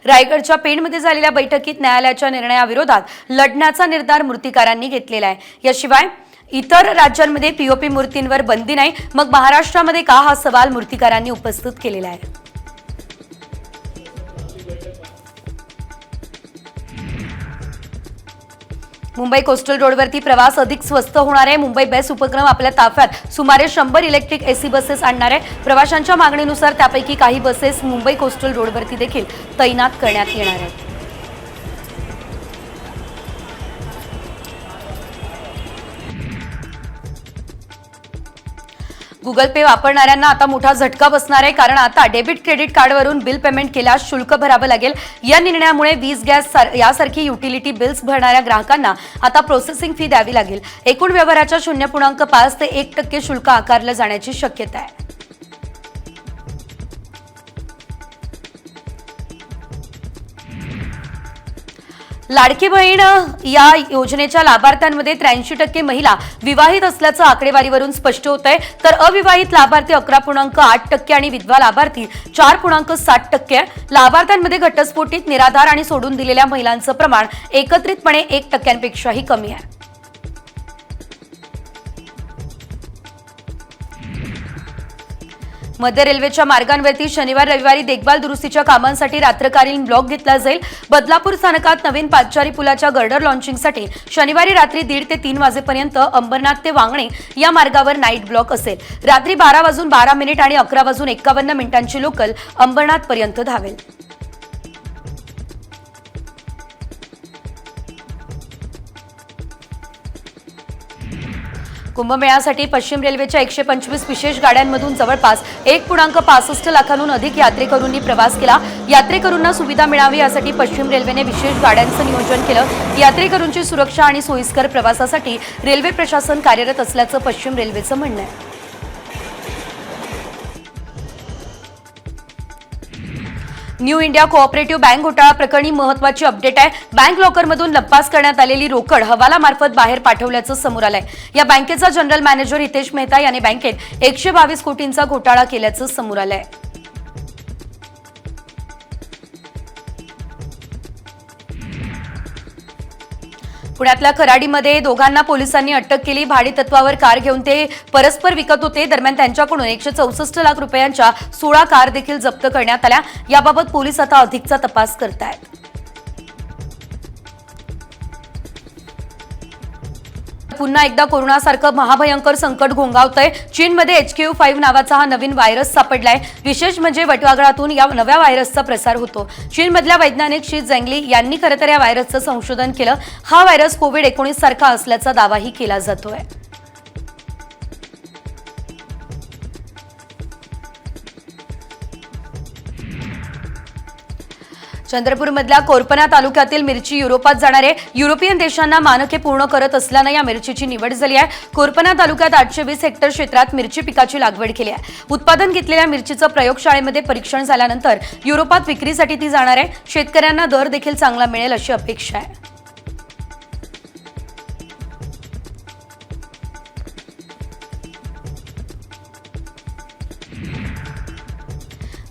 रायगडच्या पेणमध्ये झालेल्या बैठकीत न्यायालयाच्या निर्णयाविरोधात लढण्याचा निर्धार मूर्तिकारांनी घेतलेला आहे। याशिवाय इतर राज्यांमध्ये पीओपी मूर्तींवर बंदी नाही, मग महाराष्ट्रामध्ये का, हा सवाल मूर्तिकारांनी उपस्थित केलेला आहे। मुंबई कोस्टल रोडवरती प्रवास अधिक स्वस्त होणार आहे। मुंबई बेस्ट उपक्रम आपल्या ताफ्यात सुमारे 100 इलेक्ट्रिक एसी बसेस आणणार आहे। प्रवाशांच्या मागणीनुसार त्यापैकी काही बसेस मुंबई कोस्टल रोडवरती देखील तैनात करण्यात येणार आहेत। गुगल पे वापरणाऱ्यांना आता मोठा झटका बसणार आहे, कारण आता डेबिट क्रेडिट कार्डवरून बिल पेमेंट केल्यास शुल्क भरावं लागेल। या निर्णयामुळे वीज, गॅस यासारखी युटिलिटी बिल्स भरणाऱ्या ग्राहकांना आता प्रोसेसिंग फी द्यावी लागेल। एकूण व्यवहाराच्या 0.5 ते 1% शुल्क आकारलं जाण्याची शक्यता आहे। लाडकी बहीण या योजनेच्या लाभार्थ्यांमध्ये 83% महिला विवाहित असल्याचं आकडेवारीवरून स्पष्ट होत आहे, तर अविवाहित लाभार्थी 11.8% आणि विधवा लाभार्थी 4.7% आहे। लाभार्थ्यांमध्ये घटस्फोटित, निराधार आणि सोडून दिलेल्या महिलांचं प्रमाण एकत्रितपणे 1%पेक्षाही कमी आहे। मध्य रेल्वेच्या मार्गांवरती शनिवार रविवारी देखभाल दुरुस्तीच्या कामांसाठी रात्रकालीन ब्लॉक घेतला जाईल। बदलापूर स्थानकात नवीन पादचारी पुलाच्या गर्डर लॉन्चिंगसाठी शनिवारी रात्री 1:30 ते 3 वाजेपर्यंत अंबरनाथ ते वांगणे या मार्गावर नाईट ब्लॉक असेल। रात्री 12:12 आणि 11:51 लोकल अंबरनाथ पर्यंत धावेल। कुंभमेळ्यासाठी पश्चिम रेल्वेच्या 125 विशेष गाड्यांमधून जवळपास 1.65 लाखांहून अधिक यात्रेकरूंनी प्रवास केला। यात्रेकरूंना सुविधा मिळावी यासाठी पश्चिम रेल्वेने विशेष गाड्यांचं नियोजन केलं। यात्रेकरूंची सुरक्षा आणि सोयीस्कर प्रवासासाठी रेल्वे प्रशासन कार्यरत असल्याचं पश्चिम रेल्वेचं म्हणणं आहे। न्यू इंडिया कोऑपरेटिव्ह बँक घोटाळा प्रकरणी महत्त्वाची अपडेट आहे। बँक लॉकरमधून लंपास करण्यात आलेली रोकड हवालामार्फत बाहेर पाठवल्याचं समोर आलंय। या बँकेचा जनरल मॅनेजर हितेश मेहता याने बँकेत 122 कोटींचा घोटाळा केल्याचं समोर आलंय। पुण्यातल्या खराडीमध्ये दोघांना पोलिसांनी अटक केली। भाडेतत्वावर कार घेऊन ते परस्पर विकत होते। दरम्यान त्यांच्याकडून 164 लाख रुपयांच्या 16 कार देखील जप्त करण्यात आल्या। याबाबत पोलीस आता अधिकचा तपास करतायत। पुन्हा एकदा कोरोनासारखं महाभयंकर संकट घोंगावतंय। चीनमध्ये HKU5 नावाचा हा नवीन व्हायरस सापडलाय। विशेष म्हणजे वटवाघळातून या नव्या व्हायरसचा प्रसार होतो। चीनमधल्या वैज्ञानिक शी झेंगली यांनी खरं तर या व्हायरसचं संशोधन केलं। हा व्हायरस कोविड-19 सारखा असल्याचा दावाही केला जातोय। चंद्रपूरमधल्या कोरपना तालुक्यातील मिरची युरोपात जाणार आहे। युरोपियन देशांना मानके पूर्ण करत असल्यानं या मिरचीची निवड झाली आहे। कोरपना तालुक्यात 820 हेक्टर क्षेत्रात मिरची पिकाची लागवड केली आहे। उत्पादन घेतलेल्या मिरचीचं प्रयोगशाळेमध्ये परीक्षण झाल्यानंतर युरोपात विक्रीसाठी ती जाणार आहे। शेतकऱ्यांना दर देखील चांगला मिळेल अशी अपेक्षा आहे।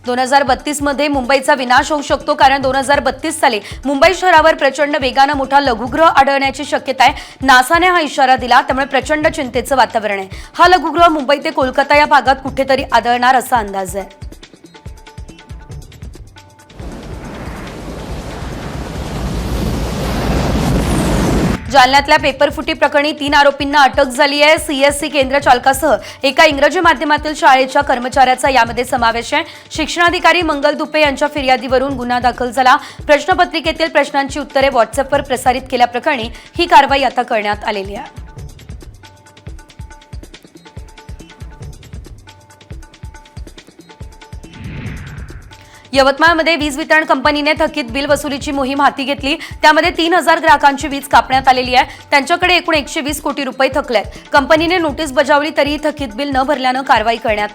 दोन 2032 मध्ये मुंबईचा विनाश होऊ शकतो, कारण 2032 साली मुंबई शहरावर प्रचंड वेगानं मोठा लघुग्रह आढळण्याची शक्यता आहे। नासाने हा इशारा दिला, त्यामुळे प्रचंड चिंतेचं वातावरण आहे। हा लघुग्रह मुंबई ते कोलकाता या भागात कुठेतरी आढळणार असा अंदाज आहे। जालन्यातल्या पेपरफुटी प्रकरणी 3 आरोपींना अटक झाली आहे। CSC केंद्र चालकासह एका इंग्रजी माध्यमातील शाळेच्या कर्मचाऱ्याचा यामध्ये समावेश आहे। शिक्षणाधिकारी मंगल दुपे यांच्या फिर्यादीवरून गुन्हा दाखल झाला। प्रश्नपत्रिकेतील प्रश्नांची उत्तरे व्हॉट्सअपवर प्रसारित केल्याप्रकरणी ही कारवाई आता करण्यात आलेली आहे। यवतमाळमध्ये वीज वितरण कंपनीने थकीत बिल वसुलीची मोहीम हाती घेतली। त्यामध्ये 3000 ग्राहकांची वीज कापण्यात आलेली आहे। त्यांच्याकडे एकूण 120 कोटी रुपये थकले आहेत। कंपनीने नोटीस बजावली तरीही थकीत बिल न भरल्यानं कारवाई करण्यात